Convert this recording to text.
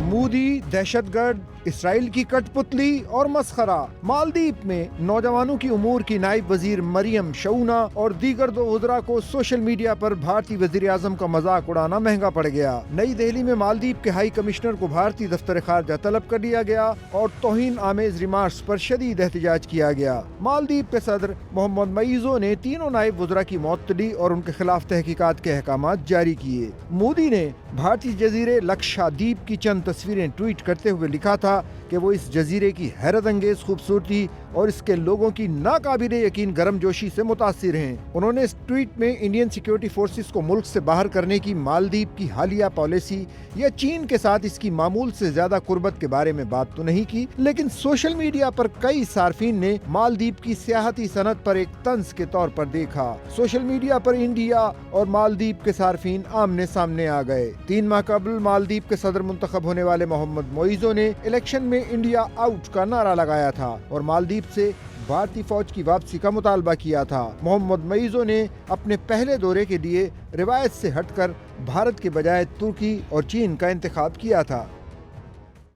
مودی دہشت گرد، اسرائیل کی کٹپتلی اور مسخرہ۔ مالدیپ میں نوجوانوں کی امور کی نائب وزیر مریم شعونہ اور دیگر 2 وزراء کو سوشل میڈیا پر بھارتی وزیر اعظم کا مذاق اڑانا مہنگا پڑ گیا۔ نئی دہلی میں مالدیپ کے ہائی کمشنر کو بھارتی دفتر خارجہ طلب کر لیا گیا اور توہین آمیز ریمارکس پر شدید احتجاج کیا گیا۔ مالدیپ کے صدر محمد معیزو نے تینوں نائب وزراء کی معطلی اور ان کے خلاف تحقیقات کے احکامات جاری کیے۔ مودی نے بھارتی جزیرے لکشادیپ کی چند تصویریں ٹویٹ کرتے ہوئے لکھا تھا کہ وہ اس جزیرے کی حیرت انگیز خوبصورتی اور اس کے لوگوں کی ناقابل یقین گرم جوشی سے متاثر ہیں۔ انہوں نے اس ٹویٹ میں انڈین سیکیورٹی فورسز کو ملک سے باہر کرنے کی مالدیپ کی حالیہ پالیسی یا چین کے ساتھ اس کی معمول سے زیادہ قربت کے بارے میں بات تو نہیں کی، لیکن سوشل میڈیا پر کئی صارفین نے مالدیپ کی سیاحتی صنعت پر ایک طنز کے طور پر دیکھا۔ سوشل میڈیا پر انڈیا اور مالدیپ کے صارفین آمنے سامنے آ گئے۔ 3 ماہ قبل مالدیپ کے صدر منتخب ہونے والے محمد معیزو نے الیکشن میں انڈیا آؤٹ کا نعرہ لگایا تھا اور مالدیپ سے بھارتی فوج کی واپسی کا مطالبہ کیا تھا۔ محمد معیزو نے اپنے پہلے دورے کے لیے روایت سے ہٹ کر بھارت کے بجائے ترکی اور چین کا انتخاب کیا تھا۔